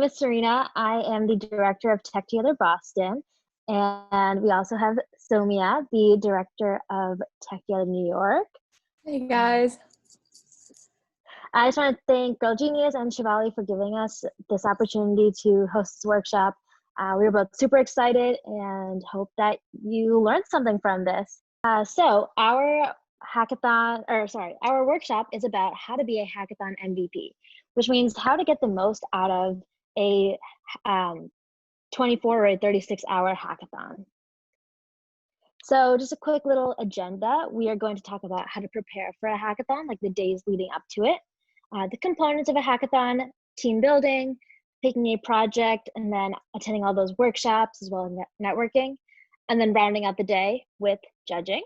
name is Serena. I am the director of Tech Together Boston. And we also have Somia, the director of Tech Together New York. Hey guys. I just want to thank Girl Genius and Shivali for giving us this opportunity to host this workshop. We were both super excited and hope that you learned something from this. So our workshop is about how to be a hackathon MVP, which means how to get the most out of a 24 or 36-hour hackathon. So just a quick little agenda. We are going to talk about how to prepare for a hackathon, like the days leading up to it, the components of a hackathon, team building, picking a project, and then attending all those workshops as well as networking, and then rounding out the day with judging.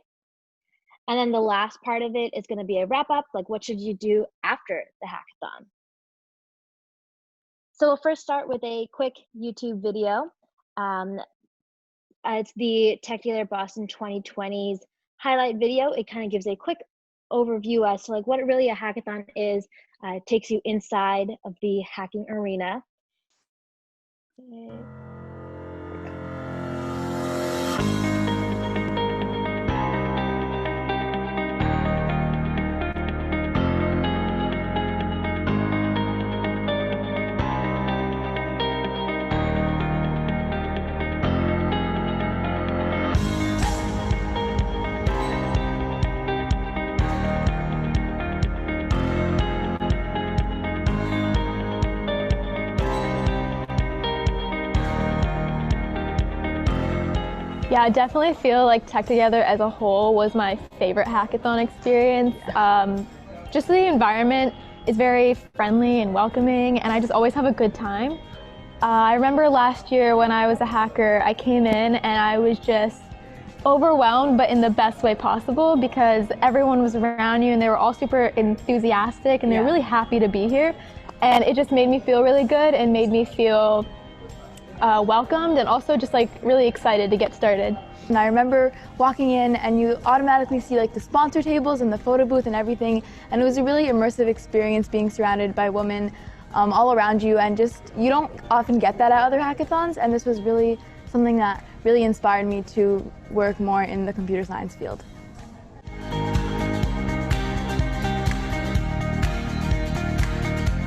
And then the last part of it is going to be a wrap up, like what should you do after the hackathon. So we'll first start with a quick YouTube video. It's the Tech Together Boston 2020's highlight video. It kind of gives a quick overview as to like what really a hackathon is. It takes you inside of the hacking arena. Okay. Yeah, I definitely feel like Tech Together as a whole was my favorite hackathon experience. Just the environment is very friendly and welcoming, and I just always have a good time. I remember last year when I was a hacker, I came in and I was just overwhelmed, but in the best way possible, because everyone was around you and they were all super enthusiastic and they were really happy to be here. And it just made me feel really good and made me feel welcomed and also just like really excited to get started. And I remember walking in and you automatically see like the sponsor tables and the photo booth and everything, and it was a really immersive experience being surrounded by women all around you, and just you don't often get that at other hackathons, and this was really something that really inspired me to work more in the computer science field.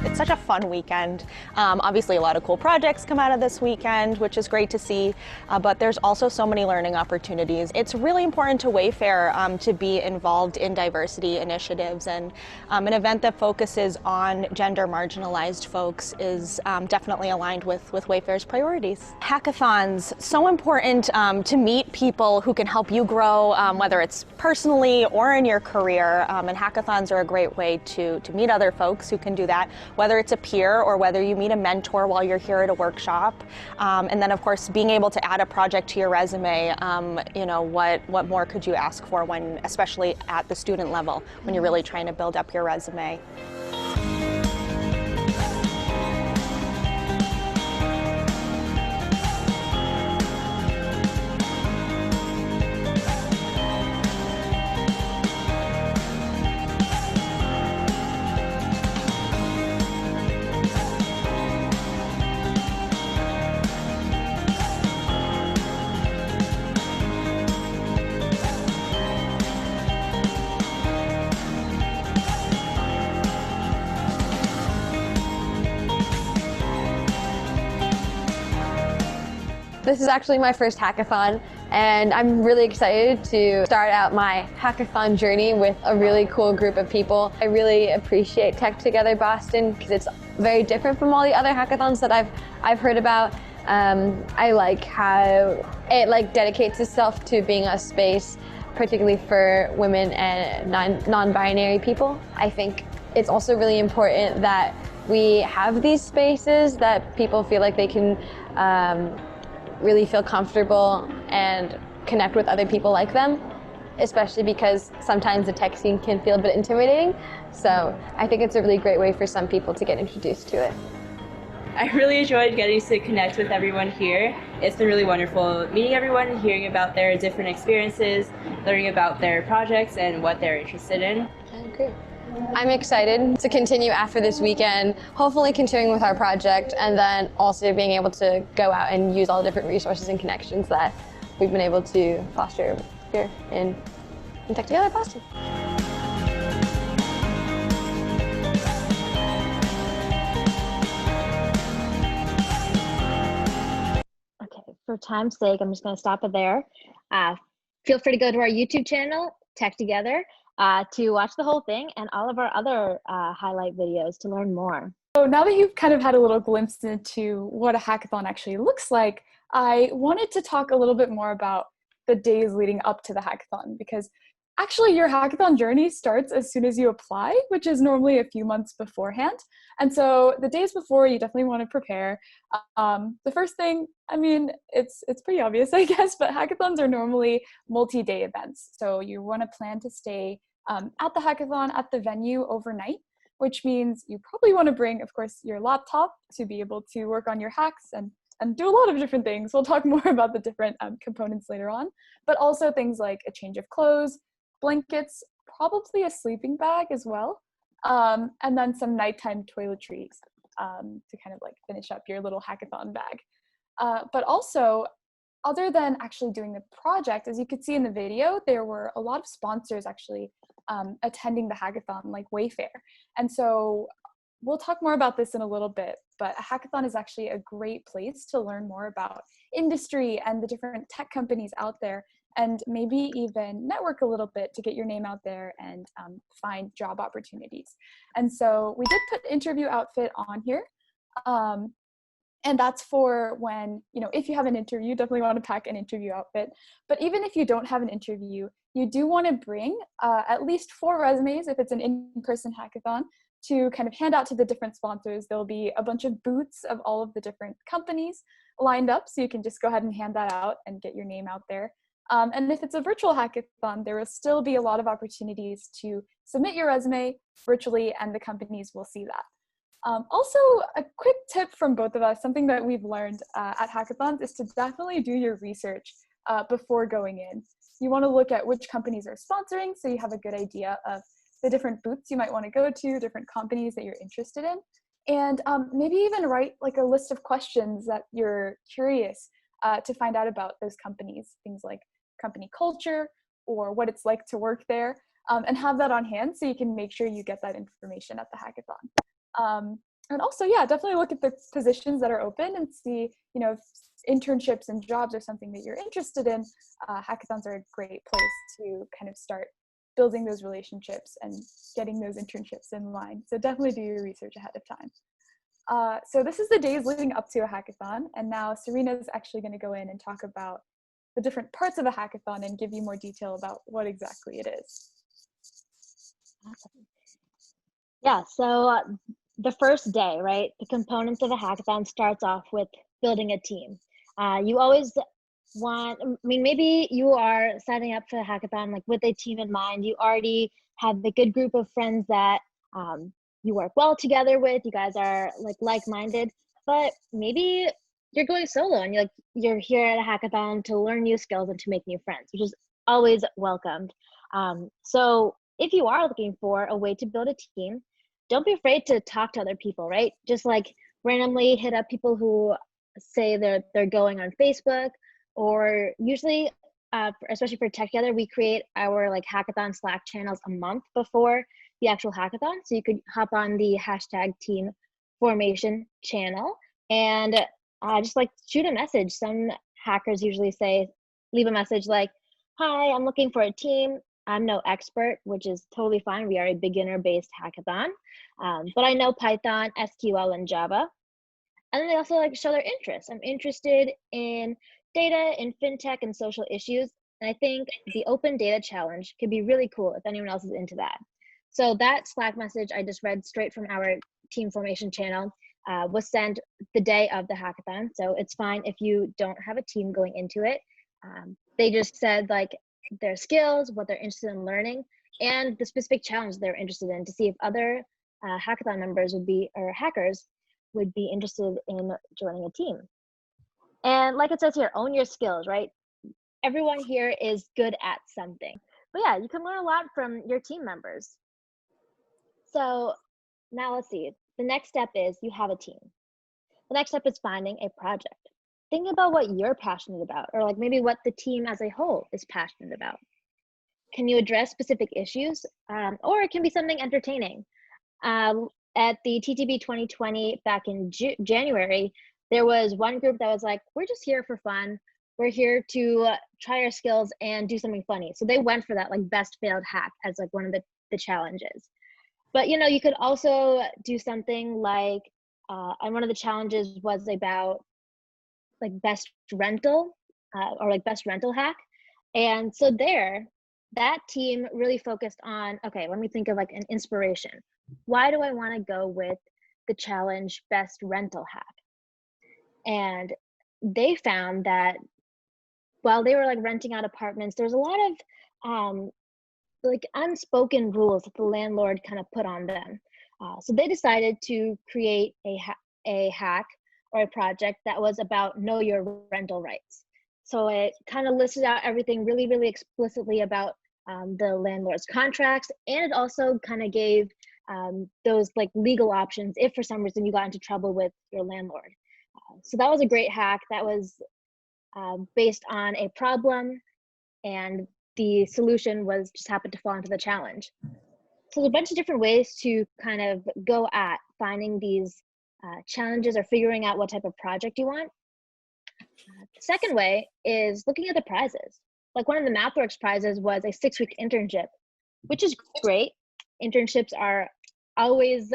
It's such a fun weekend. Obviously a lot of cool projects come out of this weekend, which is great to see, but there's also so many learning opportunities. It's really important to Wayfair to be involved in diversity initiatives, and an event that focuses on gender marginalized folks is definitely aligned with Wayfair's priorities. Hackathons, so important to meet people who can help you grow, whether it's personally or in your career, and hackathons are a great way to meet other folks who can do that, whether it's a peer or whether you meet a mentor while you're here at a workshop. And then of course, being able to add a project to your resume, you know, what more could you ask for when, especially at the student level, when you're really trying to build up your resume. This is actually my first hackathon, and I'm really excited to start out my hackathon journey with a really cool group of people. I really appreciate Tech Together Boston because it's very different from all the other hackathons that I've heard about. I like how it dedicates itself to being a space, particularly for women and non-binary people. I think it's also really important that we have these spaces that people feel like they can really feel comfortable and connect with other people like them, especially because sometimes the tech scene can feel a bit intimidating. So I think it's a really great way for some people to get introduced to it. I really enjoyed getting to connect with everyone here. It's been really wonderful meeting everyone, hearing about their different experiences, learning about their projects and what they're interested in. Great. I'm excited to continue after this weekend, hopefully continuing with our project, and then also being able to go out and use all the different resources and connections that we've been able to foster here in Tech Together Boston. Okay, for time's sake, I'm just going to stop it there. Feel free to go to our YouTube channel, Tech Together, to watch the whole thing and all of our other highlight videos to learn more. So now that you've kind of had a little glimpse into what a hackathon actually looks like, I wanted to talk a little bit more about the days leading up to the hackathon, because actually your hackathon journey starts as soon as you apply, which is normally a few months beforehand. And so the days before, you definitely want to prepare. The first thing, I mean, it's pretty obvious, I guess, but hackathons are normally multi-day events. So you want to plan to stay at the hackathon at the venue overnight, which means you probably want to bring, of course, your laptop to be able to work on your hacks and do a lot of different things. We'll talk more about the different components later on, but also things like a change of clothes, blankets, probably a sleeping bag as well, and then some nighttime toiletries to kind of like finish up your little hackathon bag. But also, other than actually doing the project, as you could see in the video, there were a lot of sponsors actually attending the hackathon, like Wayfair. And so we'll talk more about this in a little bit, but a hackathon is actually a great place to learn more about industry and the different tech companies out there, and maybe even network a little bit to get your name out there and find job opportunities. And so we did put interview outfit on here. And that's for when, you know, if you have an interview, definitely want to pack an interview outfit. But even if you don't have an interview, you do want to bring at least 4 resumes if it's an in-person hackathon to kind of hand out to the different sponsors. There'll be a bunch of booths of all of the different companies lined up, so you can just go ahead and hand that out and get your name out there. And if it's a virtual hackathon, there will still be a lot of opportunities to submit your resume virtually, and the companies will see that. Also, a quick tip from both of us, something that we've learned at hackathons, is to definitely do your research before going in. You want to look at which companies are sponsoring, so you have a good idea of the different booths you might want to go to, different companies that you're interested in, and maybe even write like a list of questions that you're curious to find out about those companies, things like company culture or what it's like to work there, and have that on hand so you can make sure you get that information at the hackathon. And also, yeah, definitely look at the positions that are open and see, you know, if internships and jobs are something that you're interested in. Hackathons are a great place to kind of start building those relationships and getting those internships in line. So definitely do your research ahead of time. So this is the days leading up to a hackathon. And now Serena is actually going to go in and talk about the different parts of a hackathon and give you more detail about what exactly it is. Awesome. Yeah, so the first day, right? The components of a hackathon starts off with building a team. You always want, I mean, maybe you are signing up for a hackathon like with a team in mind. You already have a good group of friends that you work well together with. You guys are like-minded, but maybe you're going solo and you're here at a hackathon to learn new skills and to make new friends, which is always welcomed. So if you are looking for a way to build a team, don't be afraid to talk to other people, right? Just like randomly hit up people who say they're going on Facebook, or usually, especially for Tech Together, we create our like hackathon Slack channels a month before the actual hackathon. So you could hop on the hashtag team formation channel and just like shoot a message. Some hackers usually leave a message like, "Hi, I'm looking for a team. I'm no expert," which is totally fine. We are a beginner-based hackathon, but I know Python, SQL, and Java. And then they also like show their interest. I'm interested in data, in fintech, and social issues. And I think the open data challenge could be really cool if anyone else is into that. So that Slack message I just read straight from our team formation channel was sent the day of the hackathon. So it's fine if you don't have a team going into it. They just said like their skills, what they're interested in learning, and the specific challenge they're interested in, to see if other hackathon members or hackers would be interested in joining a team. And like it says here, own your skills, right? Everyone here is good at something. But yeah, you can learn a lot from your team members. So now let's see. The next step is you have a team. The next step is finding a project. Think about what you're passionate about, or like maybe what the team as a whole is passionate about. Can you address specific issues? Or it can be something entertaining. At the TTB 2020 back in January, there was one group that was like, we're just here for fun. We're here to try our skills and do something funny. So they went for that like best failed hack as like one of the challenges. But you know, you could also do something like, and one of the challenges was about like best rental or like best rental hack. And so there, that team really focused on, okay, let me think of like an inspiration. Why do I want to go with the challenge best rental hack? And they found that while they were like renting out apartments, there was a lot of like unspoken rules that the landlord kind of put on them. So they decided to create a hack or a project that was about know your rental rights. So it kind of listed out everything really, really explicitly about the landlord's contracts, and it also kind of gave those like legal options if for some reason you got into trouble with your landlord. So that was a great hack that was based on a problem, and the solution was just happened to fall into the challenge. So there's a bunch of different ways to kind of go at finding these challenges or figuring out what type of project you want. The second way is looking at the prizes. Like one of the MathWorks prizes was a 6-week internship, which is great. Internships are always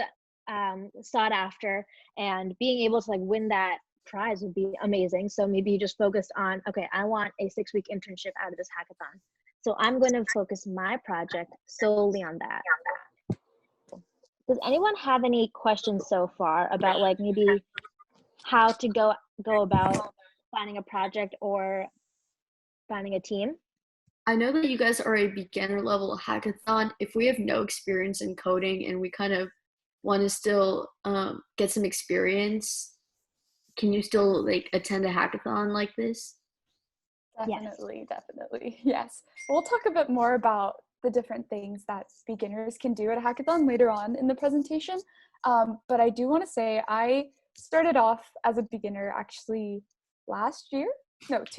sought after, and being able to like win that prize would be amazing. So maybe you just focused on, okay, I want a 6-week internship out of this hackathon. So I'm going to focus my project solely on that. Does anyone have any questions so far about like maybe how to go about finding a project or finding a team? I know that you guys are a beginner level hackathon. If we have no experience in coding and we kind of want to still get some experience, can you still like attend a hackathon like this? Definitely, definitely. Yes. We'll talk a bit more about the different things that beginners can do at a hackathon later on in the presentation. But I do want to say I started off as a beginner actually 2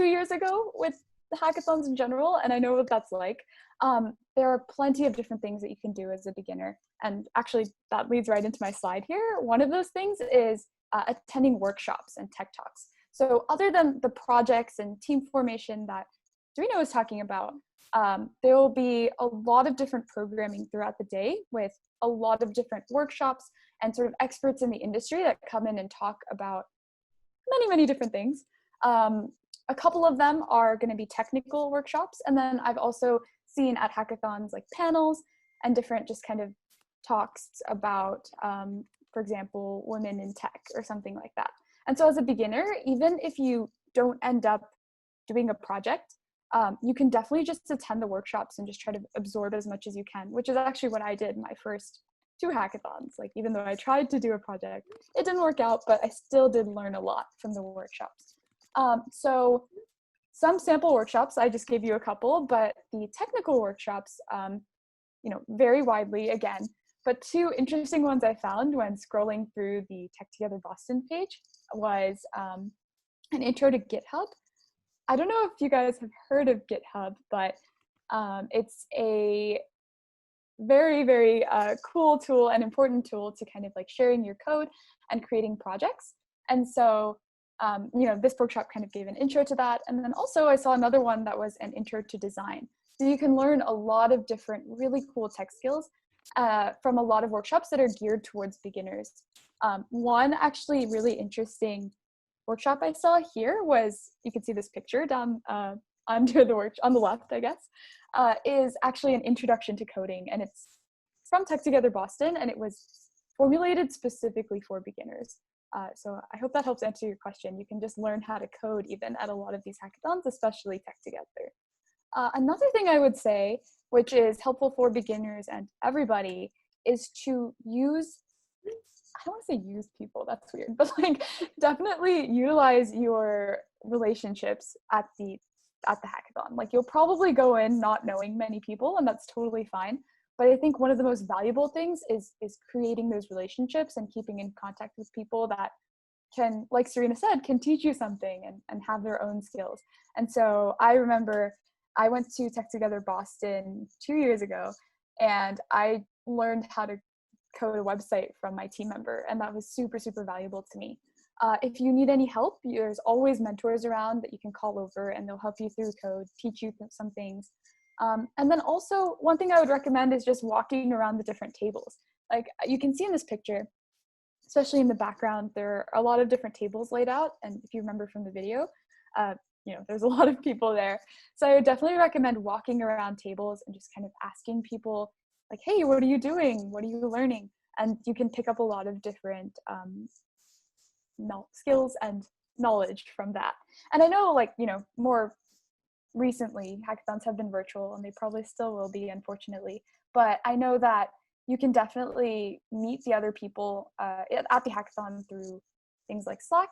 years ago with the hackathons in general, and I know what that's like. There are plenty of different things that you can do as a beginner, and actually that leads right into my slide here. One of those things is attending workshops and tech talks. So other than the projects and team formation that Dorina was talking about, there will be a lot of different programming throughout the day with a lot of different workshops and sort of experts in the industry that come in and talk about many, many different things. A couple of them are going to be technical workshops, and then I've also seen at hackathons like panels and different just kind of talks about, for example, women in tech or something like that. And so as a beginner, even if you don't end up doing a project, you can definitely just attend the workshops and just try to absorb as much as you can, which is actually what I did my first 2 hackathons. Like, even though I tried to do a project, it didn't work out, but I still did learn a lot from the workshops. So some sample workshops, I just gave you a couple, but the technical workshops, vary widely again. But 2 interesting ones I found when scrolling through the Tech Together Boston page was an intro to GitHub. I don't know if you guys have heard of GitHub, but it's a very, very cool tool and important tool to kind of like sharing your code and creating projects. And so, this workshop kind of gave an intro to that. And then also I saw another one that was an intro to design. So you can learn a lot of different really cool tech skills from a lot of workshops that are geared towards beginners. One actually really interesting workshop I saw here was, you can see this picture down under the on the left, I guess, is actually an introduction to coding, and it's from Tech Together Boston, and it was formulated specifically for beginners. So I hope that helps answer your question. You can just learn how to code even at a lot of these hackathons, especially Tech Together. Another thing I would say, which is helpful for beginners and everybody, is to use I don't want to say use people, that's weird, but like definitely utilize your relationships at the hackathon. Like you'll probably go in not knowing many people, and that's totally fine. But I think one of the most valuable things is creating those relationships and keeping in contact with people that can, like Serena said, can teach you something and have their own skills. And so I remember I went to Tech Together Boston 2 years ago, and I learned how to code a website from my team member, and that was super, super valuable to me. If you need any help, there's always mentors around that you can call over, and they'll help you through code, teach you some things. And then also, one thing I would recommend is just walking around the different tables. Like you can see in this picture, especially in the background, there are a lot of different tables laid out. And if you remember from the video, there's a lot of people there. So I would definitely recommend walking around tables and just kind of asking people like, hey, what are you doing? What are you learning? And you can pick up a lot of different skills and knowledge from that. And I know more recently hackathons have been virtual, and they probably still will be, unfortunately. But I know that you can definitely meet the other people at the hackathon through things like Slack,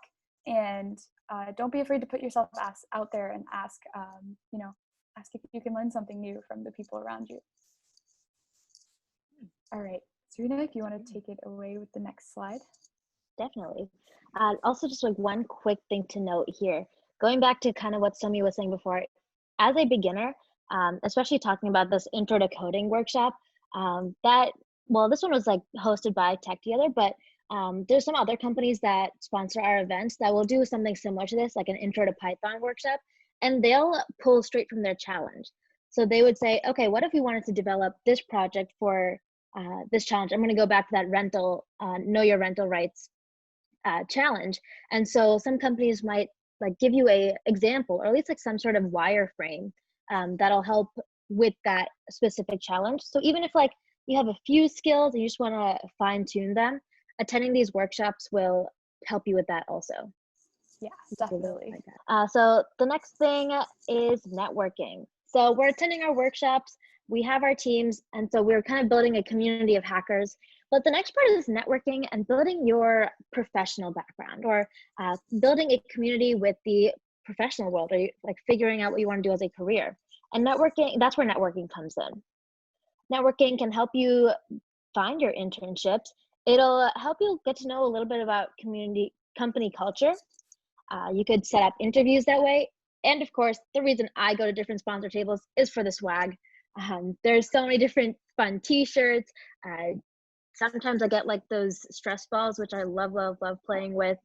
and don't be afraid to put yourself out there and ask if you can learn something new from the people around you. All right, Serena, if you want to take it away with the next slide. Definitely. Also, just like one quick thing to note here, going back to kind of what Somi was saying before, as a beginner, especially talking about this intro to coding workshop, this one was like hosted by Tech Together, but there's some other companies that sponsor our events that will do something similar to this, like an intro to Python workshop, and they'll pull straight from their challenge. So they would say, okay, what if we wanted to develop this project for this challenge? I'm going to go back to that know your rental rights challenge. And so some companies might like give you a example, or at least like some sort of wireframe that'll help with that specific challenge. So even if like you have a few skills and you just want to fine tune them, attending these workshops will help you with that also. Yeah, definitely. So the next thing is networking. So we're attending our workshops, we have our teams, and so we're kind of building a community of hackers. But the next part is networking and building your professional background, or building a community with the professional world, or like figuring out what you want to do as a career. And networking, that's where networking comes in. Networking can help you find your internships. It'll help you get to know a little bit about company culture. You could set up interviews that way. And of course, the reason I go to different sponsor tables is for the swag. There's so many different fun t-shirts. Sometimes I get like those stress balls, which I love playing with.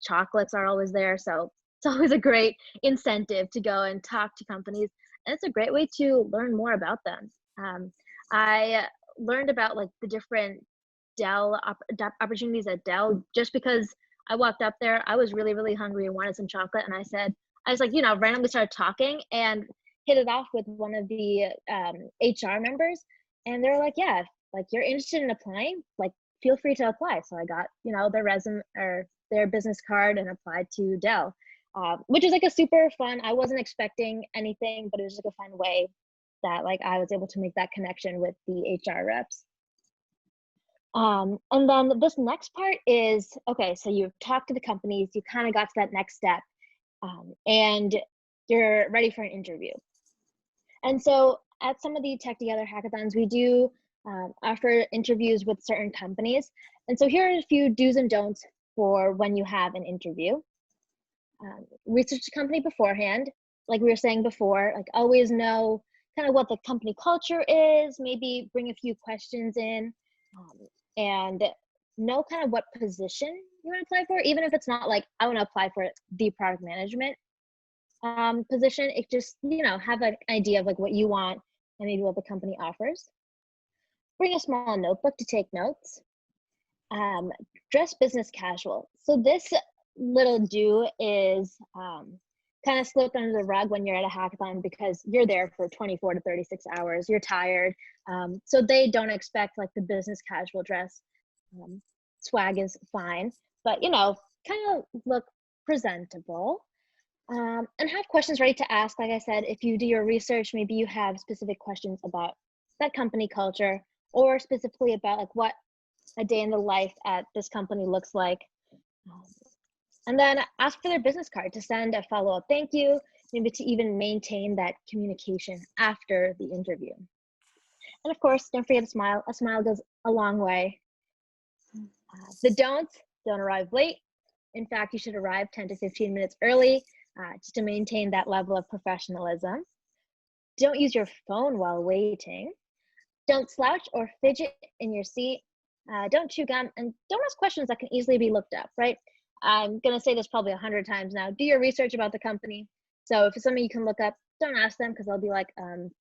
Chocolates are always there. So it's always a great incentive to go and talk to companies. And it's a great way to learn more about them. I learned about like the different Dell opportunities at Dell just because I walked up there. I was really, really hungry and wanted some chocolate. And I was like, randomly started talking and hit it off with one of the HR members. And they're like, yeah, like you're interested in applying, like feel free to apply. So I got, their resume or their business card and applied to Dell, which was like a super fun, I wasn't expecting anything, but it was like a fun way that like I was able to make that connection with the HR reps. And then this next part is, okay, so you've talked to the companies, you kind of got to that next step, and you're ready for an interview. And so at some of the Tech Together hackathons, we do offer interviews with certain companies. And so here are a few do's and don'ts for when you have an interview. Research the company beforehand. Like we were saying before, like always know kind of what the company culture is, maybe bring a few questions in, and know kind of what position you want to apply for, even if it's not like, I want to apply for the product management position. It just, have an idea of like what you want and maybe what the company offers. Bring a small notebook to take notes. Dress business casual. So this little do is kind of slipped under the rug when you're at a hackathon because you're there for 24 to 36 hours. You're tired. So they don't expect like the business casual dress. Swag is fine, but kind of look presentable. And have questions ready to ask. Like I said, if you do your research, maybe you have specific questions about that company culture, or specifically about like what a day in the life at this company looks like. And then ask for their business card to send a follow-up thank you, maybe to even maintain that communication after the interview. And of course, don't forget to smile. A smile goes a long way. The don't arrive late. In fact, you should arrive 10 to 15 minutes early just to maintain that level of professionalism. Don't use your phone while waiting. Don't slouch or fidget in your seat. Don't chew gum, and don't ask questions that can easily be looked up, right? I'm gonna say this probably 100 times now. Do your research about the company. So if it's something you can look up, don't ask them because they'll be like,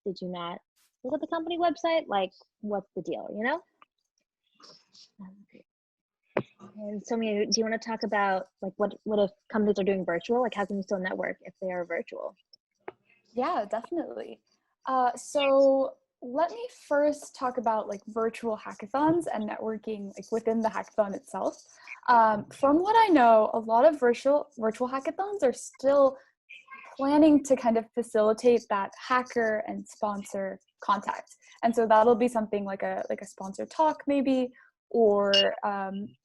did you not look at the company website? Like, what's the deal, you know? And so, do you want to talk about like what if companies are doing virtual? Like, how can you still network if they are virtual? Yeah, definitely. So let me first talk about like virtual hackathons and networking like within the hackathon itself. From what I know, a lot of virtual hackathons are still planning to kind of facilitate that hacker and sponsor contact. And so that'll be something like a sponsor talk maybe, or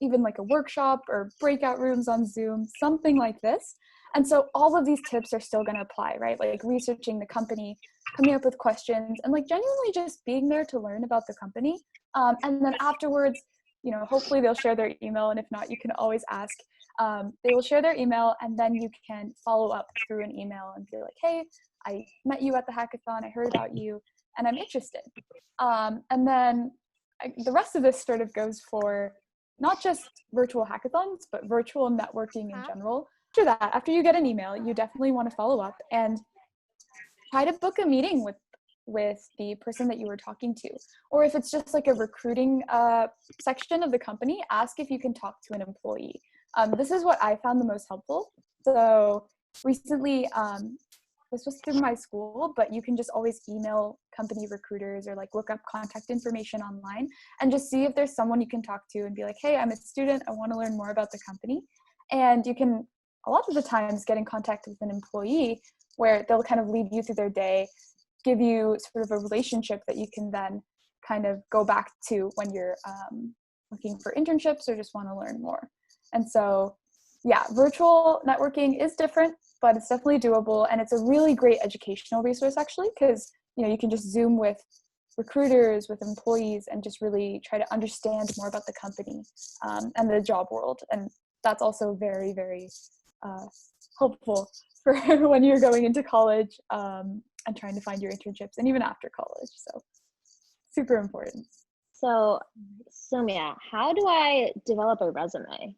even like a workshop or breakout rooms on Zoom, something like this. And so all of these tips are still going to apply, right? Like researching the company, coming up with questions, and like genuinely just being there to learn about the company. And then afterwards, you know, hopefully they'll share their email. And if not, you can always ask. They will share their email, and then you can follow up through an email and be like, hey, I met you at the hackathon. I heard about you and I'm interested. And then the rest of this sort of goes for not just virtual hackathons, but virtual networking in general. After that, after you get an email, you definitely want to follow up and try to book a meeting with the person that you were talking to. Or if it's just like a recruiting section of the company, ask if you can talk to an employee. This is what I found the most helpful. So recently, this was through my school, but you can just always email company recruiters or like look up contact information online and just see if there's someone you can talk to and be like, hey, I'm a student, I want to learn more about the company. And you can, a lot of the times, get in contact with an employee where they'll kind of lead you through their day, give you sort of a relationship that you can then kind of go back to when you're looking for internships or just want to learn more. And so, yeah, virtual networking is different, but it's definitely doable. And it's a really great educational resource, actually, because, you know, you can just Zoom with recruiters, with employees, and just really try to understand more about the company and the job world. And that's also very, very helpful for when you're going into college and trying to find your internships, and even after college. So super important. So Soumya, how do I develop a resume?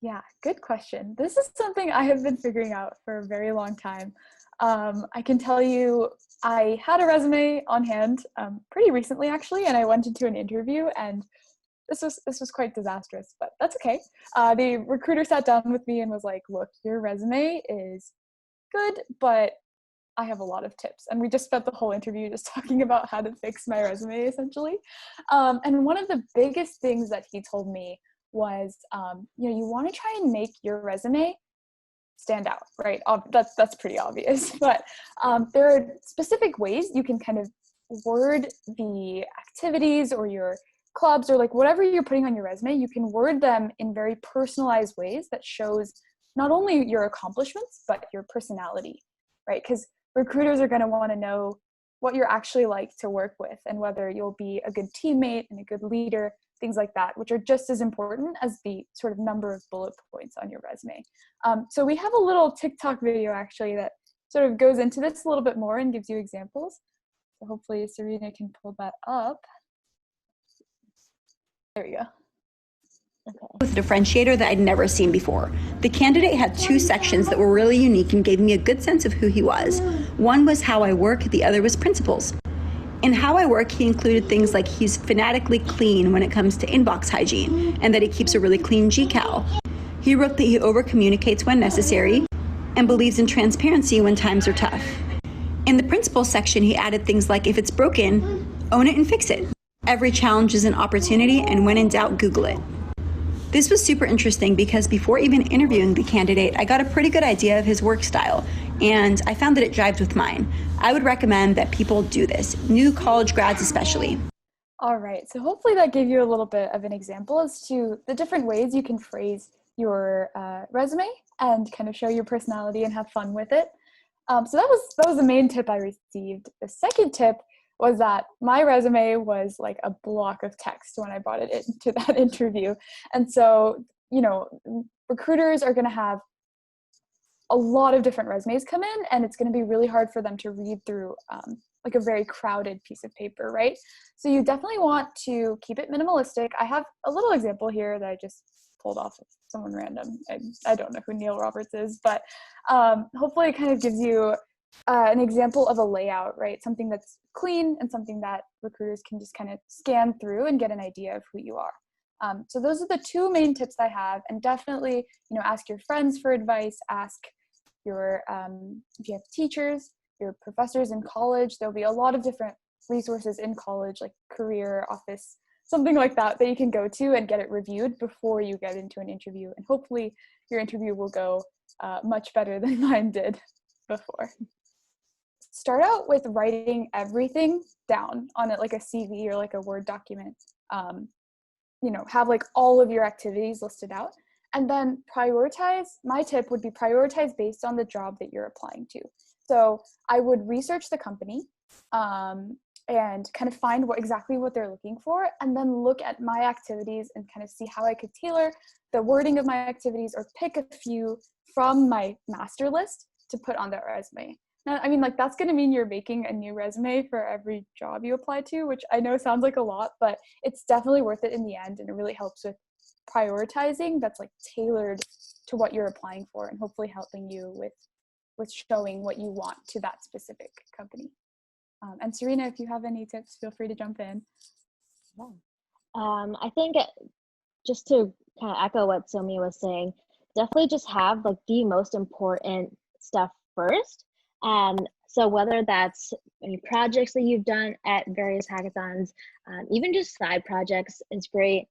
Yeah, good question. This is something I have been figuring out for a very long time. I can tell you I had a resume on hand pretty recently, actually, and I went into an interview, and this was quite disastrous, but that's okay. The recruiter sat down with me and was like, look, your resume is good, but I have a lot of tips. And we just spent the whole interview just talking about how to fix my resume, essentially. And one of the biggest things that he told me was, you know, you want to try and make your resume stand out, right? That's pretty obvious, but there are specific ways you can kind of word the activities or your clubs or like whatever you're putting on your resume. You can word them in very personalized ways that shows not only your accomplishments, but your personality, right? Because recruiters are going to want to know what you're actually like to work with and whether you'll be a good teammate and a good leader, things like that, which are just as important as the sort of number of bullet points on your resume. So we have a little TikTok video actually that sort of goes into this a little bit more and gives you examples. So hopefully Serena can pull that up. There we go. With a differentiator that I'd never seen before. The candidate had two sections that were really unique and gave me a good sense of who he was. One was how I work, the other was principles. In how I work, he included things like he's fanatically clean when it comes to inbox hygiene, and that he keeps a really clean GCal. He wrote that he over-communicates when necessary, and believes in transparency when times are tough. In the principles section, he added things like, if it's broken, own it and fix it. Every challenge is an opportunity, and when in doubt, Google it. This was super interesting because before even interviewing the candidate, I got a pretty good idea of his work style, and I found that it jived with mine. I would recommend that people do this, new college grads especially. All right, so hopefully that gave you a little bit of an example as to the different ways you can phrase your resume and kind of show your personality and have fun with it. So that was the main tip I received. The second tip was that my resume was like a block of text when I brought it into that interview. And so, you know, recruiters are going to have a lot of different resumes come in, and it's going to be really hard for them to read through like a very crowded piece of paper, right? So you definitely want to keep it minimalistic. I have a little example here that I just pulled off of someone random. I don't know who Neil Roberts is, but hopefully it kind of gives you an example of a layout, right? Something that's clean and something that recruiters can just kind of scan through and get an idea of who you are. So those are the two main tips I have, and definitely, you know, ask your friends for advice, ask your, if you have teachers, your professors in college. There'll be a lot of different resources in college, like career office, something like that, that you can go to and get it reviewed before you get into an interview. And hopefully your interview will go much better than mine did before. Start out with writing everything down on it, like a CV or like a Word document. You know, have like all of your activities listed out, and then prioritize. My tip would be prioritize based on the job that you're applying to. So I would research the company and kind of find exactly what they're looking for, and then look at my activities and kind of see how I could tailor the wording of my activities or pick a few from my master list to put on that resume. Now, I mean, like, that's going to mean you're making a new resume for every job you apply to, which I know sounds like a lot, but it's definitely worth it in the end, and it really helps with prioritizing that's like tailored to what you're applying for, and hopefully helping you with showing what you want to that specific company. And Serena, if you have any tips, feel free to jump in. I think just to kind of echo what Somi was saying, definitely just have like the most important stuff first. So whether that's any projects that you've done at various hackathons, even just side projects is great.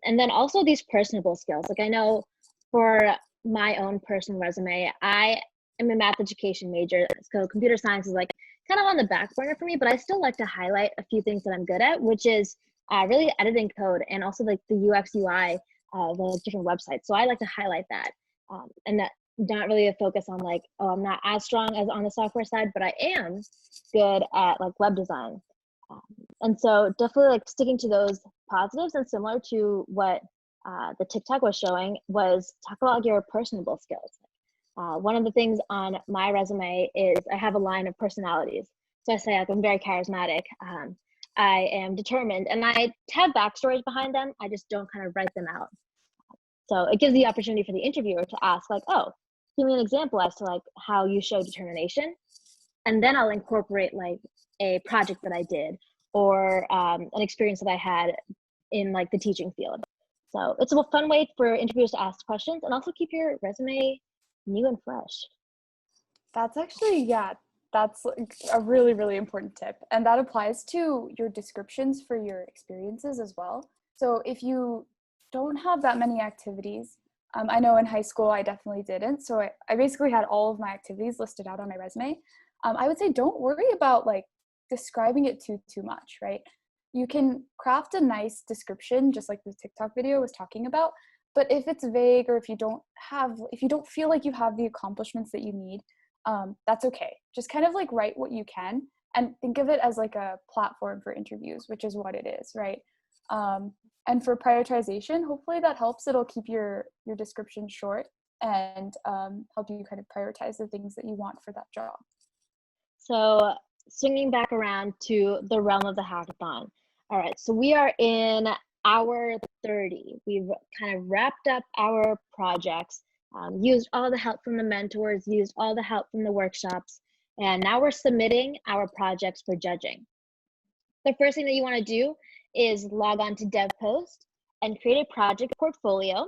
And then also these personable skills. Like, I know for my own personal resume, I am a math education major, so computer science is like kind of on the back burner for me, but I still like to highlight a few things that I'm good at, which is really editing code and also like the UX UI of the different websites. So I like to highlight that, and that not really a focus on like, oh, I'm not as strong as on the software side, but I am good at like web design. And so definitely like sticking to those positives, and similar to what the TikTok was showing, was talk about your personable skills. One of the things on my resume is I have a line of personalities. So I say like, I'm very charismatic, I am determined, and I have backstories behind them. I just don't kind of write them out. So it gives the opportunity for the interviewer to ask like, oh, give me an example as to like how you show determination. And then I'll incorporate like a project that I did, or an experience that I had in like the teaching field. So it's a fun way for interviewers to ask questions and also keep your resume new and fresh. That's actually, yeah, that's a really, really important tip. And that applies to your descriptions for your experiences as well. So if you don't have that many activities, I know in high school I definitely didn't. So I basically had all of my activities listed out on my resume. I would say don't worry about like describing it too much, right? You can craft a nice description, just like the TikTok video was talking about. But if it's vague, or if you don't feel like you have the accomplishments that you need, that's okay. Just kind of like write what you can, and think of it as like a platform for interviews, which is what it is, right? And for prioritization, hopefully that helps. It'll keep your description short and help you kind of prioritize the things that you want for that job. So swinging back around to the realm of the hackathon. All right, so we are in hour 30. We've kind of wrapped up our projects, used all the help from the mentors, used all the help from the workshops, and now we're submitting our projects for judging. The first thing that you want to do is log on to DevPost and create a project portfolio.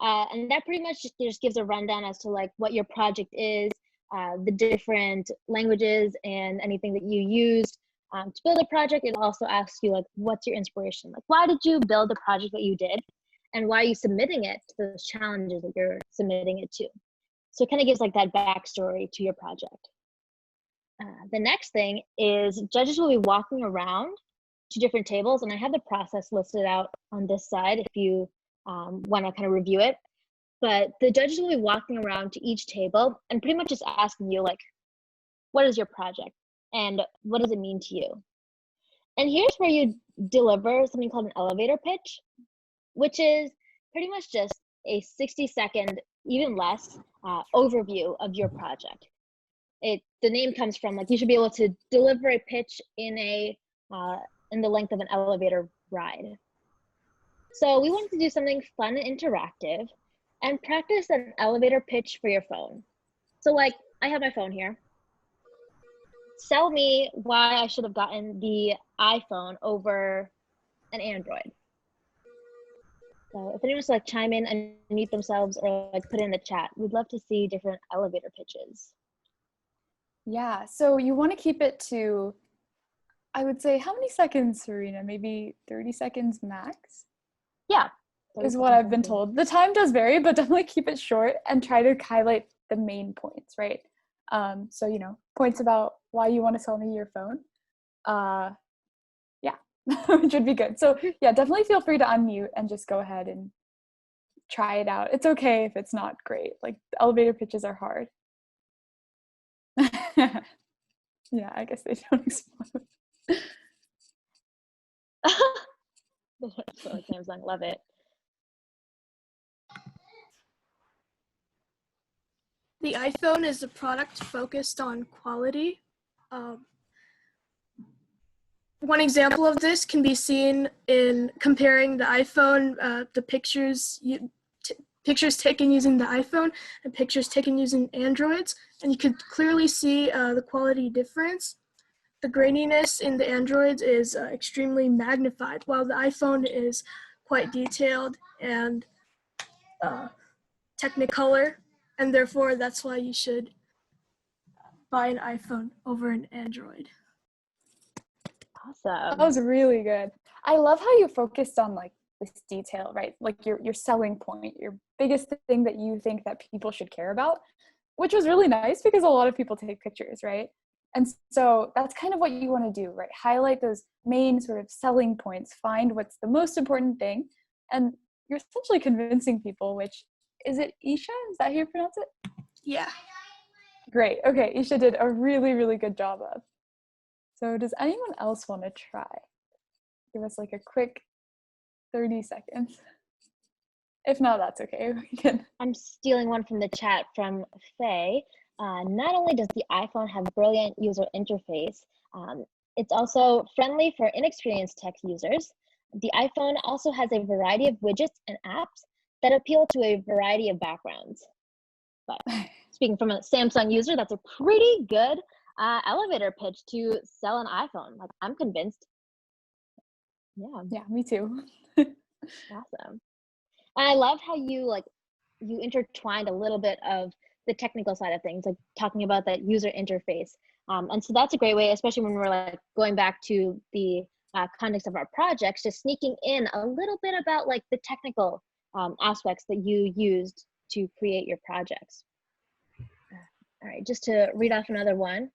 And that pretty much just gives a rundown as to like what your project is, the different languages and anything that you used to build a project. It also asks you like, what's your inspiration? Like, why did you build the project that you did? And why are you submitting it to those challenges that you're submitting it to? So it kind of gives like that backstory to your project. The next thing is judges will be walking around to different tables, and I have the process listed out on this side if you want to kind of review it. But the judges will be walking around to each table and pretty much just asking you, like, what is your project and what does it mean to you? And here's where you deliver something called an elevator pitch, which is pretty much just a 60-second, even less, overview of your project. The name comes from, like, you should be able to deliver a pitch in the length of an elevator ride. So we wanted to do something fun and interactive and practice an elevator pitch for your phone. So, like, I have my phone here. Sell me why I should have gotten the iPhone over an Android. So if anyone wants to, like, chime in and mute themselves or, like, put it in the chat, we'd love to see different elevator pitches. Yeah, so you want to keep it to, I would say, how many seconds, Serena? Maybe 30 seconds max? Yeah. Is what I've been told. The time does vary, but definitely keep it short and try to highlight the main points, right? So, you know, points about why you want to sell me your phone. Yeah, which would be good. So yeah, definitely feel free to unmute and just go ahead and try it out. It's okay if it's not great. Like, the elevator pitches are hard. Yeah, I guess they don't explode. Samsung, love it. The iPhone is a product focused on quality. One example of this can be seen in comparing the iPhone, the pictures taken using the iPhone and pictures taken using Androids, and you could clearly see the quality difference. The graininess in the Androids is extremely magnified, while the iPhone is quite detailed and Technicolor, and therefore that's why you should buy an iPhone over an Android. Awesome. That was really good. I love how you focused on, like, this detail, right? Like your selling point, your biggest thing that you think that people should care about, which was really nice because a lot of people take pictures, right? And so that's kind of what you want to do, right? Highlight those main sort of selling points, find what's the most important thing, and you're essentially convincing people, which, is it Isha? Is that how you pronounce it? Yeah. Great. Okay, Isha did a really, really good job of. So does anyone else want to try? Give us like a quick 30 seconds. If not, that's okay. We can. I'm stealing one from the chat from Faye. Not only does the iPhone have brilliant user interface, it's also friendly for inexperienced tech users. The iPhone also has a variety of widgets and apps that appeal to a variety of backgrounds. But speaking from a Samsung user, that's a pretty good elevator pitch to sell an iPhone. Like, I'm convinced. Yeah, me too. Awesome. And I love how you intertwined a little bit of the technical side of things, like talking about that user interface. And so that's a great way, especially when we're, like, going back to the context of our projects, just sneaking in a little bit about, like, the technical aspects that you used to create your projects. All right, just to read off another one.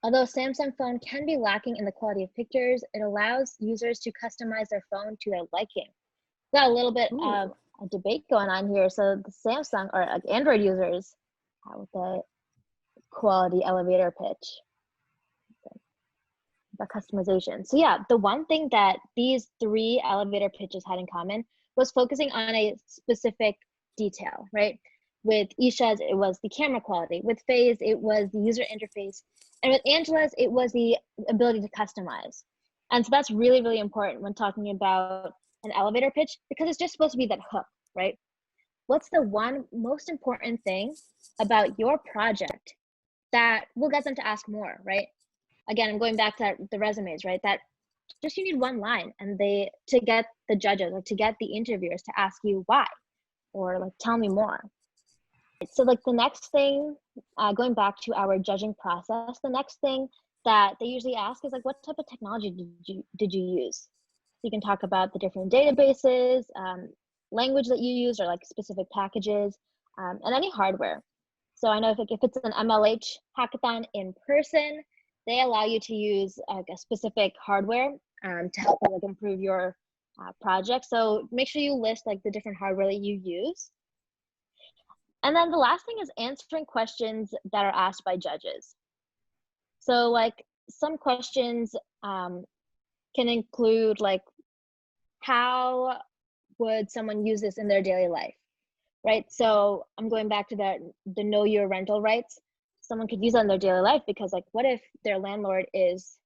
Although Samsung phone can be lacking in the quality of pictures, it allows users to customize their phone to their liking. Got a little bit of a debate going on here. So the Samsung or Android users with the quality elevator pitch, the customization. So yeah, the one thing that these 3 elevator pitches had in common was focusing on a specific detail, right? With Isha's, it was the camera quality. With Faye's, it was the user interface. And with Angela's, it was the ability to customize. And so that's really, really important when talking about an elevator pitch, because it's just supposed to be that hook, right? What's the one most important thing about your project that will get them to ask more, right? Again, I'm going back to the resumes, right? That just, you need one line and to get the judges, or to get the interviewers to ask you why, or, like, tell me more. So, like, the next thing, going back to our judging process, the next thing that they usually ask is, like, what type of technology did you use? You can talk about the different databases, language that you use, or, like, specific packages, and any hardware. So I know if it's an MLH hackathon in person, they allow you to use, like, a specific hardware to help you like improve your project. So make sure you list like the different hardware that you use. And then the last thing is answering questions that are asked by judges. So like some questions can include like, how would someone use this in their daily life, right? So I'm going back to the know your rental rights. Someone could use that in their daily life because like, what if their landlord is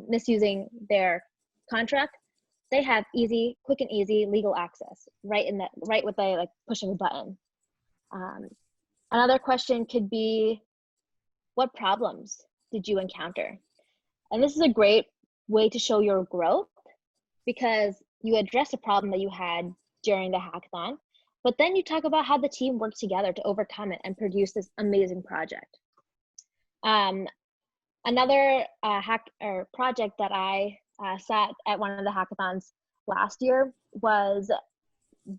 misusing their contract? They have quick and easy legal access right with the like push of a button. Another question could be, what problems did you encounter? And this is a great way to show your growth because you address a problem that you had during the hackathon, but then you talk about how the team worked together to overcome it and produce this amazing project. Another project that I sat at one of the hackathons last year was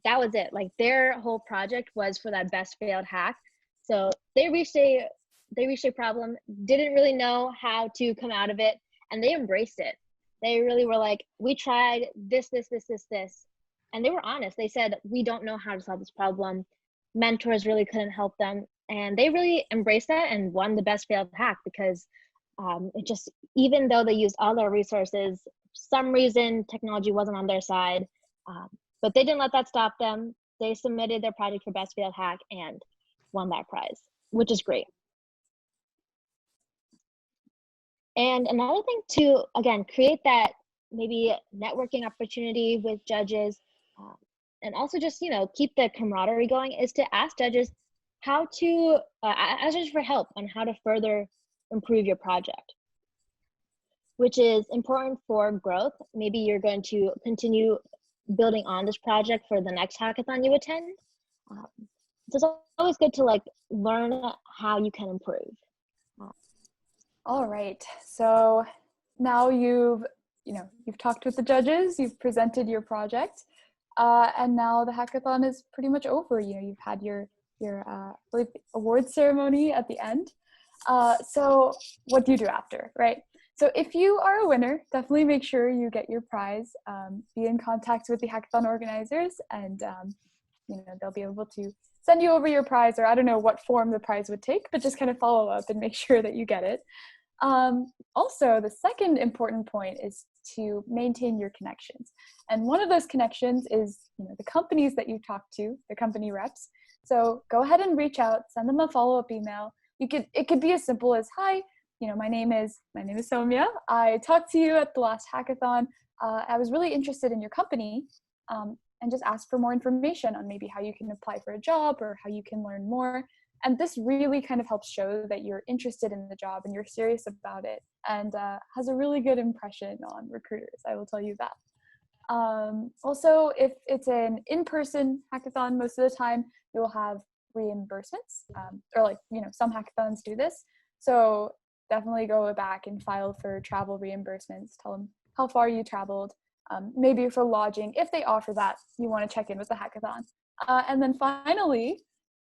it. Like their whole project was for that best failed hack. So they reached a problem, didn't really know how to come out of it, and they embraced it. They really were like, we tried this, and they were honest. They said, we don't know how to solve this problem. Mentors really couldn't help them, and they really embraced that and won the best failed hack because it just, even though they used all their resources, for some reason technology wasn't on their side, but they didn't let that stop them. They submitted their project for best failed hack and won that prize, which is great. And another thing to, again, create that maybe networking opportunity with judges, and also just, keep the camaraderie going, is to ask judges ask judges for help on how to further improve your project, which is important for growth. Maybe you're going to continue building on this project for the next hackathon you attend. So it's always good to like learn how you can improve. All right, so now you've talked with the judges, you've presented your project, and now the hackathon is pretty much over. You've had your awards ceremony at the end. So what do you do after, right? So if you are a winner, definitely make sure you get your prize. Be in contact with the hackathon organizers, and they'll be able to send you over your prize, or I don't know what form the prize would take, but just kind of follow up and make sure that you get it. Also, the second important point is to maintain your connections. And one of those connections is, the companies that you talk to, the company reps. So go ahead and reach out, send them a follow-up email. It could be as simple as, hi, my name is Soumya. I talked to you at the last hackathon. I was really interested in your company, and just ask for more information on maybe how you can apply for a job or how you can learn more. And this really kind of helps show that you're interested in the job and you're serious about it, and has a really good impression on recruiters, I will tell you that. Also, if it's an in-person hackathon, most of the time you'll have reimbursements, or some hackathons do this. So definitely go back and file for travel reimbursements. Tell them how far you traveled, maybe for lodging. If they offer that, you want to check in with the hackathon. And then finally,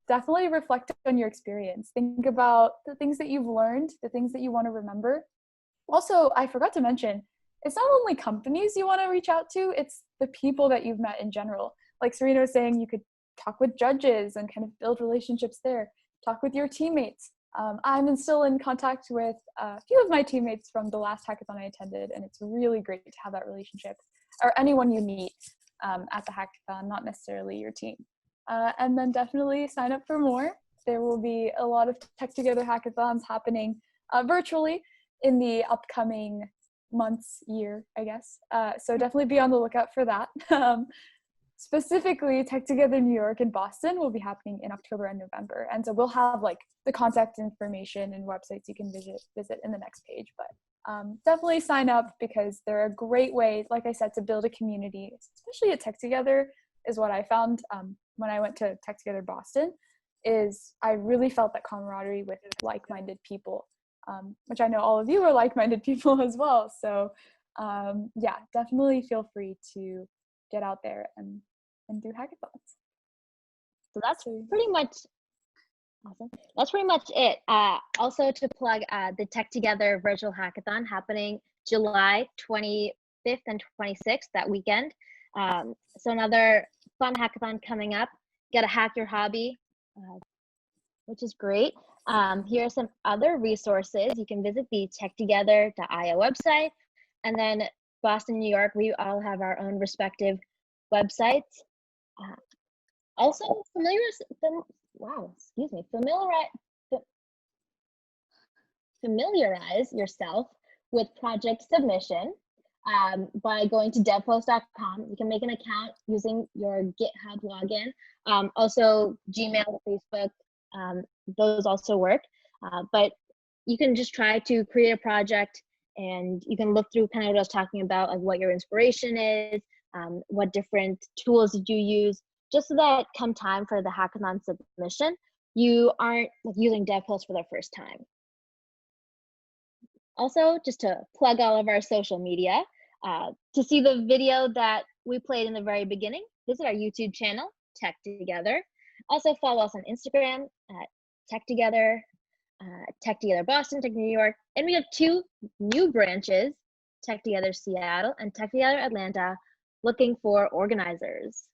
definitely reflect on your experience. Think about the things that you've learned, the things that you want to remember. Also, I forgot to mention, it's not only companies you want to reach out to, it's the people that you've met in general. Like Serena was saying, you could talk with judges and kind of build relationships there. Talk with your teammates. I'm still in contact with a few of my teammates from the last hackathon I attended, and it's really great to have that relationship, or anyone you meet at the hackathon, not necessarily your team. And then definitely sign up for more. There will be a lot of Tech Together hackathons happening virtually in the upcoming months, year, I guess. So definitely be on the lookout for that. Specifically, Tech Together New York and Boston will be happening in October and November. And so we'll have like the contact information and websites you can visit in the next page. But definitely sign up, because they're a great way, like I said, to build a community, especially at Tech Together, is what I found when I went to Tech Together Boston, is I really felt that camaraderie with like-minded people, which I know all of you are like-minded people as well. So yeah, definitely feel free to get out there and do hackathons. So that's pretty much awesome. That's pretty much it. Also to plug the Tech Together virtual hackathon happening July 24th 25th and 26th that weekend. So another fun hackathon coming up. Get to hack your hobby, which is great. Here are some other resources. You can visit the techtogether.io website. And then Boston, New York, we all have our own respective websites. Also, familiarize yourself with project submission by going to devpost.com. You can make an account using your GitHub login. Also, Gmail, Facebook, those also work. But you can just try to create a project, and you can look through kind of what I was talking about, like what your inspiration is, what different tools did you use, just so that come time for the hackathon submission, you aren't using DevPost for the first time. Also, just to plug all of our social media, to see the video that we played in the very beginning, visit our YouTube channel, Tech Together. Also follow us on Instagram at Tech Together, Tech Together Boston, Tech New York, and we have 2 new branches, Tech Together Seattle and Tech Together Atlanta, looking for organizers.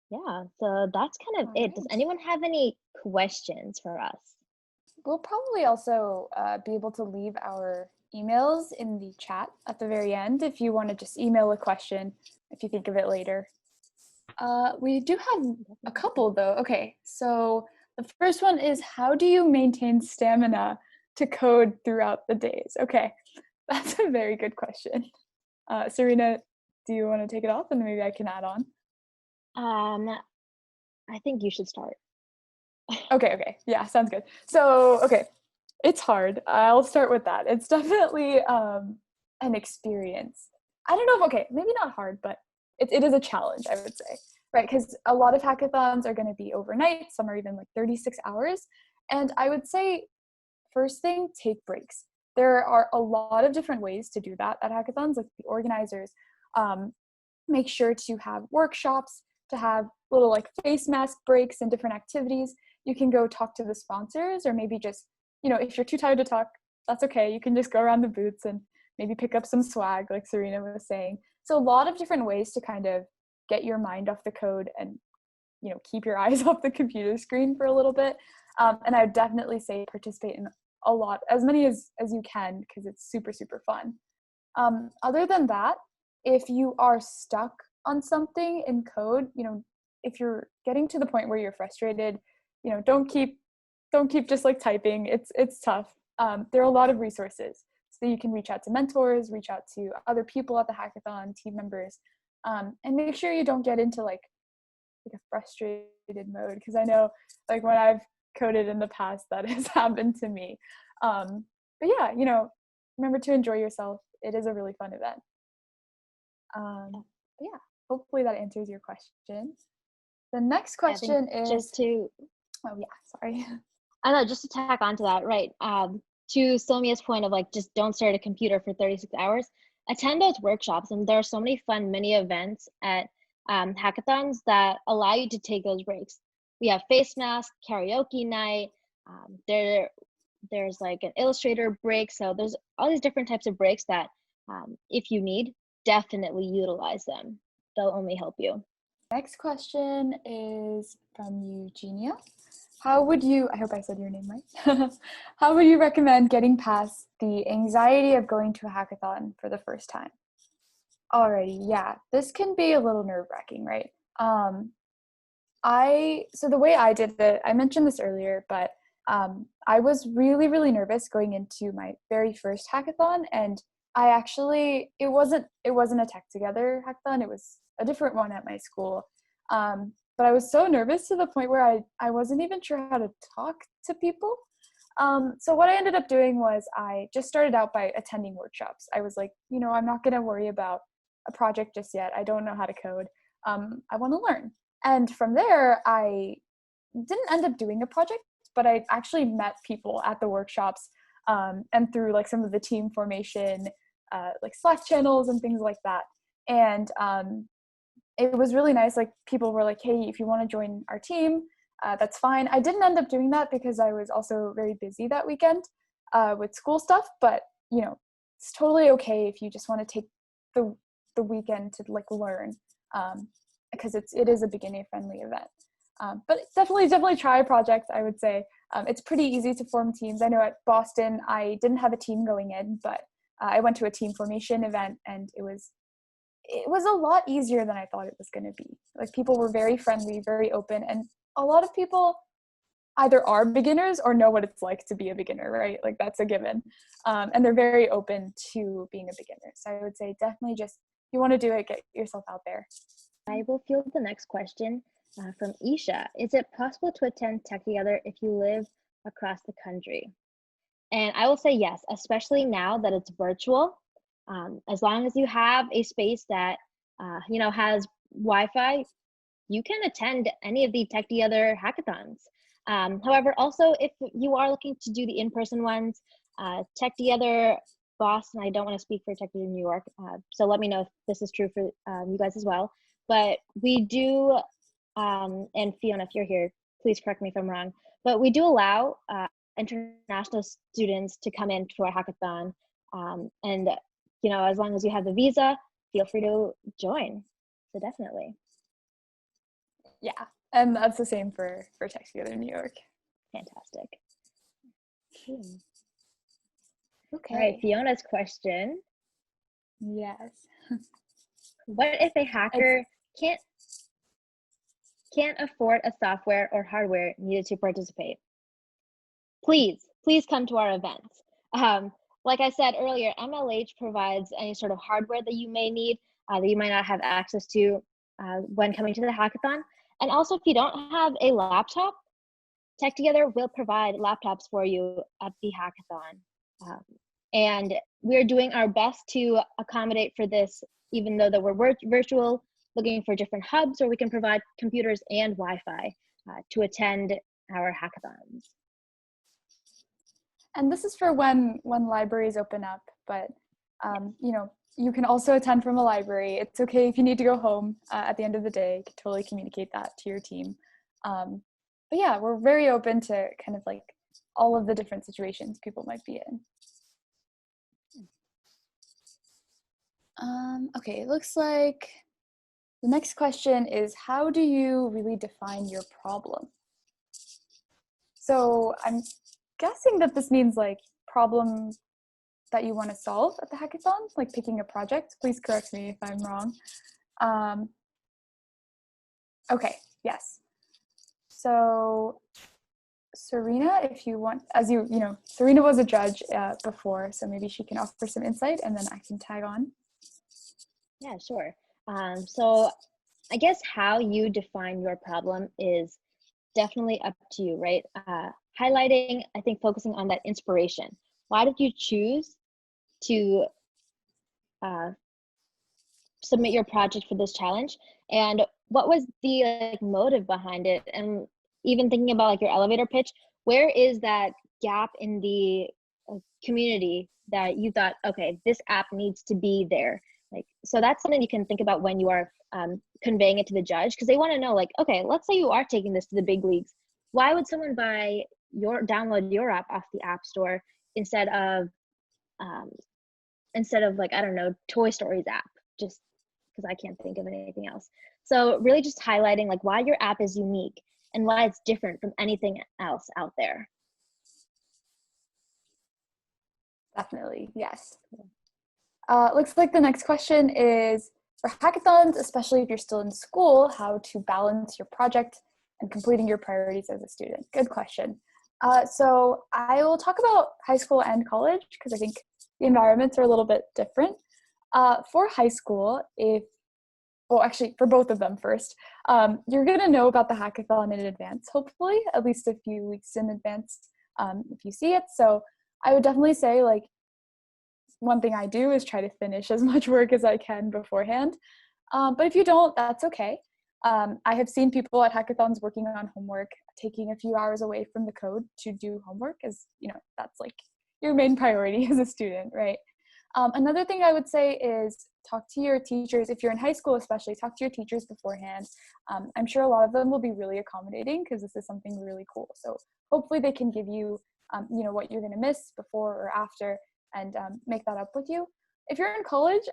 Yeah, so that's kind of it. Does anyone have any questions for us? We'll probably also be able to leave our emails in the chat at the very end if you want to just email a question if you think of it later. We do have a couple though. Okay, so the first one is, how do you maintain stamina to code throughout the days? Okay, that's a very good question. Serena, do you want to take it off and maybe I can add on? I think you should start. Okay, yeah, sounds good. So, okay, it's hard. I'll start with that. It's definitely an experience. I don't know if, okay, maybe not hard, but it is a challenge, I would say, right? Because a lot of hackathons are going to be overnight. Some are even like 36 hours. And I would say, first thing, take breaks. There are a lot of different ways to do that at hackathons. Like the organizers make sure to have workshops, to have little like face mask breaks and different activities. You can go talk to the sponsors, or maybe just, you know, if you're too tired to talk, that's okay. You can just go around the booths and maybe pick up some swag, like Serena was saying. So a lot of different ways to kind of get your mind off the code and, you know, keep your eyes off the computer screen for a little bit. And I would definitely say participate in a lot, as many as you can, because it's super, super fun. Other than that, if you are stuck on something in code, you know, if you're getting to the point where you're frustrated, you know, don't keep just like typing. It's tough. There are a lot of resources. So you can reach out to mentors, reach out to other people at the hackathon, team members, and make sure you don't get into like a frustrated mode, because I know like when I've coded in the past that has happened to me. But yeah, you know, remember to enjoy yourself. It is a really fun event. But yeah, hopefully that answers your question. The next question is just to, oh yeah, sorry. I know, just to tack onto that, right? To Somia's point of like, just don't stare at a computer for 36 hours, attend those workshops. And there are so many fun mini events at hackathons that allow you to take those breaks. We have face mask, karaoke night, there's like an illustrator break. So there's all these different types of breaks that if you need, definitely utilize them. They'll only help you. Next question is from Eugenia. How would you, I hope I said your name right, how would you recommend getting past the anxiety of going to a hackathon for the first time? Alrighty, yeah, this can be a little nerve-wracking, right? So the way I did it, I mentioned this earlier, but I was really, really nervous going into my very first hackathon, and I actually, it wasn't a Tech Together hackathon, it was a different one at my school. But I was so nervous to the point where I wasn't even sure how to talk to people. So what I ended up doing was I just started out by attending workshops. I was like, you know, I'm not going to worry about a project just yet. I don't know how to code. I want to learn. And from there, I didn't end up doing a project, but I actually met people at the workshops and through like some of the team formation, like Slack channels and things like that. And it was really nice. Like people were like, hey, if you want to join our team, that's fine. I didn't end up doing that because I was also very busy that weekend with school stuff, but you know, it's totally okay if you just want to take the the weekend to like learn, because it is a beginner friendly event. But definitely try projects, I would say. It's pretty easy to form teams. I know at Boston, I didn't have a team going in, but I went to a team formation event, and it was a lot easier than I thought it was going to be. Like, people were very friendly, very open, and a lot of people either are beginners or know what it's like to be a beginner, right? Like, that's a given. And they're very open to being a beginner. So I would say definitely just, if you want to do it, get yourself out there. I will field the next question from Isha. Is it possible to attend Tech Together if you live across the country? And I will say yes, especially now that it's virtual. As long as you have a space that has Wi-Fi, you can attend any of the Tech Together hackathons. However, also if you are looking to do the in-person ones, Tech Together Boston, I don't want to speak for Tech Together New York, so let me know if this is true for you guys as well. But we do, and Fiona, if you're here, please correct me if I'm wrong, but we do allow international students to come into our hackathon, and as long as you have the visa, feel free to join. So definitely. Yeah, and that's the same for Tech Together New York. Fantastic. Okay. All right, Fiona's question. Yes. What if a hacker can't afford a software or hardware needed to participate? Please come to our events. Like I said earlier, MLH provides any sort of hardware that you may need, that you might not have access to when coming to the hackathon. And also, if you don't have a laptop, Tech Together will provide laptops for you at the hackathon. And we're doing our best to accommodate for this, even though that we're virtual, looking for different hubs where we can provide computers and Wi-Fi to attend our hackathons. And this is for when libraries open up, but you can also attend from a library. It's okay if you need to go home at the end of the day. You can totally communicate that to your team. But yeah, we're very open to kind of like all of the different situations people might be in. Okay, it looks like the next question is, how do you really define your problem? So I'm guessing that this means like problem that you want to solve at the hackathon, like picking a project. Please correct me if I'm wrong. Okay, yes. So Serena, if you want, as Serena was a judge before, so maybe she can offer some insight and then I can tag on. Yeah, sure. So I guess how you define your problem is definitely up to you, right? Highlighting, I think, focusing on that inspiration. Why did you choose to submit your project for this challenge? And what was the motive behind it? And even thinking about like your elevator pitch, where is that gap in the community that you thought, okay, this app needs to be there? So that's something you can think about when you are conveying it to the judge, because they want to know, like, okay, let's say you are taking this to the big leagues. Why would someone download your app off the App Store instead of like, I don't know, Toy Story's app, just because I can't think of anything else. So really just highlighting like why your app is unique and why it's different from anything else out there. Definitely, yes. Looks like the next question is, for hackathons, especially if you're still in school, how to balance your project and completing your priorities as a student? Good question. So I will talk about high school and college because I think the environments are a little bit different. For high school, actually for both of them first, you're gonna know about the hackathon in advance, hopefully, at least a few weeks in advance if you see it. So I would definitely say, like, one thing I do is try to finish as much work as I can beforehand. But if you don't, that's okay. I have seen people at hackathons working on homework, taking a few hours away from the code to do homework, as that's like your main priority as a student, right? Another thing I would say is talk to your teachers. If you're in high school especially, talk to your teachers beforehand. I'm sure a lot of them will be really accommodating because this is something really cool. So hopefully they can give you what you're going to miss before or after, and make that up with you. If you're in college,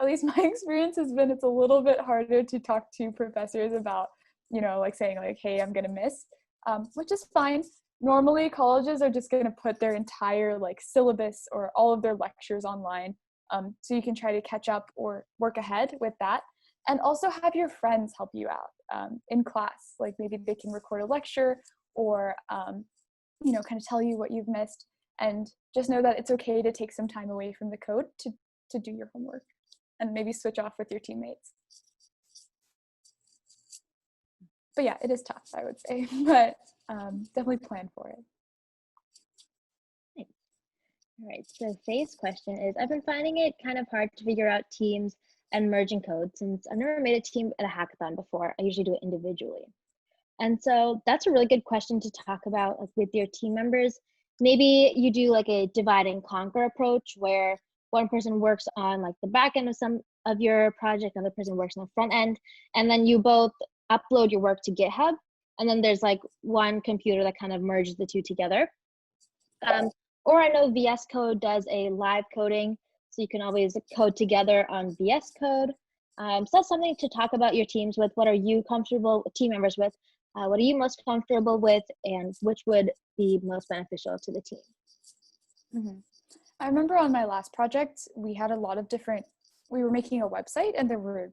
at least my experience has been, it's a little bit harder to talk to professors about, like saying like, hey, I'm gonna miss, which is fine. Normally colleges are just gonna put their entire like syllabus or all of their lectures online. So you can try to catch up or work ahead with that. And also have your friends help you out in class. Like maybe they can record a lecture or, kind of tell you what you've missed. And just know that it's okay to take some time away from the code to do your homework and maybe switch off with your teammates. But yeah, it is tough, I would say, but definitely plan for it. All right, so Faye's question is, I've been finding it kind of hard to figure out teams and merging code since I've never made a team at a hackathon before. I usually do it individually. And so that's a really good question to talk about like, with your team members. Maybe you do like a divide and conquer approach where one person works on like the back end of some of your project, another person works on the front end, and then you both upload your work to GitHub. And then there's like one computer that kind of merges the two together. Or I know VS Code does a live coding, so you can always code together on VS Code. So that's something to talk about your teams with. What are you comfortable, team members with? What are you most comfortable with, and which would be most beneficial to the team? Mm-hmm. I remember on my last project, we had a lot of different, we were making a website and there were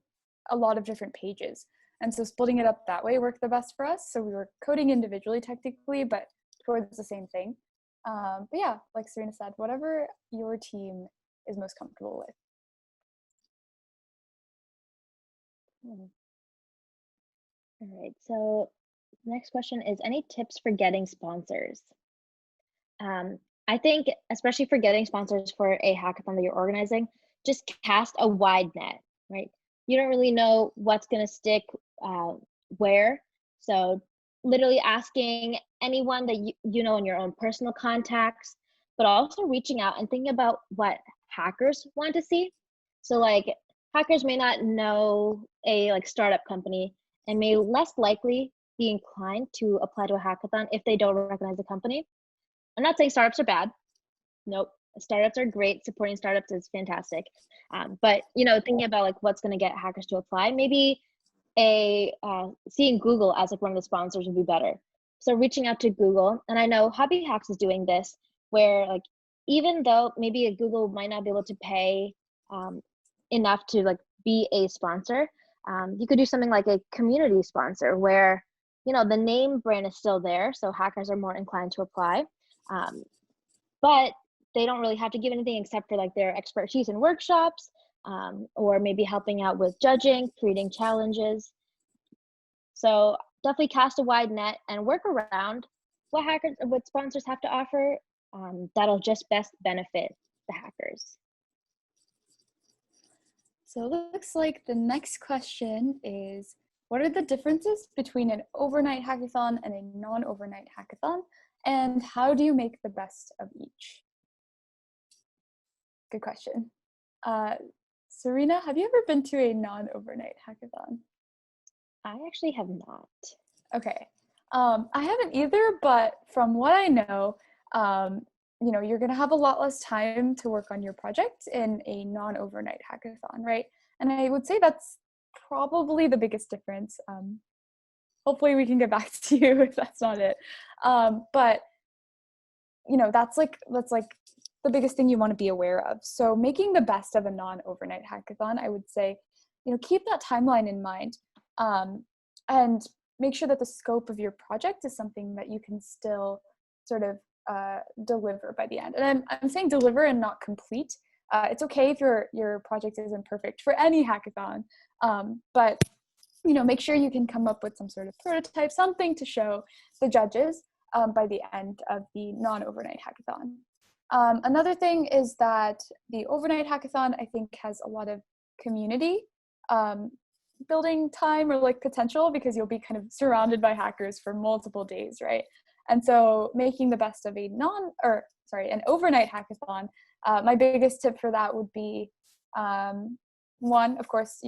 a lot of different pages. And so splitting it up that way worked the best for us. So we were coding individually technically, but towards the same thing. But yeah, like Serena said, whatever your team is most comfortable with. All right, so the next question is, any tips for getting sponsors? I think, especially for getting sponsors for a hackathon that you're organizing, just cast a wide net, right? You don't really know what's going to stick where. So literally asking anyone that you know in your own personal contacts, but also reaching out and thinking about what hackers want to see. So like hackers may not know a like startup company and may less likely be inclined to apply to a hackathon if they don't recognize the company. I'm not saying startups are bad. Nope. Startups are great. Supporting startups is fantastic. But thinking about like what's going to get hackers to apply, maybe seeing Google as like one of the sponsors would be better. So reaching out to Google, and I know Hobby Hacks is doing this, where like even though maybe a Google might not be able to pay enough to like be a sponsor, you could do something like a community sponsor where the name brand is still there, so hackers are more inclined to apply. But they don't really have to give anything except for like their expertise in workshops, or maybe helping out with judging, creating challenges. So definitely cast a wide net and work around what sponsors have to offer. That'll just best benefit the hackers. So it looks like the next question is, what are the differences between an overnight hackathon and a non-overnight hackathon? And how do you make the best of each? Good question. Serena, have you ever been to a non-overnight hackathon? I actually have not. Okay. I haven't either, but from what I know, you're going to have a lot less time to work on your project in a non-overnight hackathon, right? And I would say that's probably the biggest difference. Hopefully we can get back to you if that's not it. But that's like the biggest thing you want to be aware of. So making the best of a non-overnight hackathon, I would say, keep that timeline in mind, and make sure that the scope of your project is something that you can still sort of deliver by the end. And I'm saying deliver and not complete. It's okay if your project isn't perfect for any hackathon, but make sure you can come up with some sort of prototype, something to show the judges by the end of the non-overnight hackathon. Another thing is that the overnight hackathon, I think, has a lot of community building time or like potential, because you'll be kind of surrounded by hackers for multiple days, right? And so making the best of an overnight hackathon, my biggest tip for that would be, one, of course,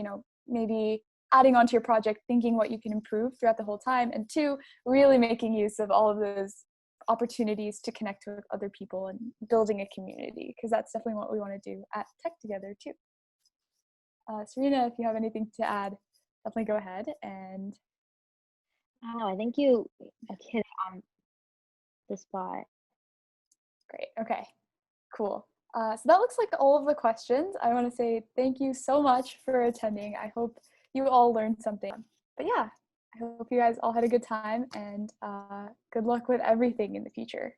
maybe adding onto your project, thinking what you can improve throughout the whole time, and two, really making use of all of those opportunities to connect with other people and building a community, because that's definitely what we want to do at Tech Together too. Serena, if you have anything to add, definitely go ahead. And Oh, I think you hit it on the spot. great. Okay, cool. So that looks like all of the questions. I want to say thank you so much for attending. I hope you all learned something. But yeah, I hope you guys all had a good time, and good luck with everything in the future.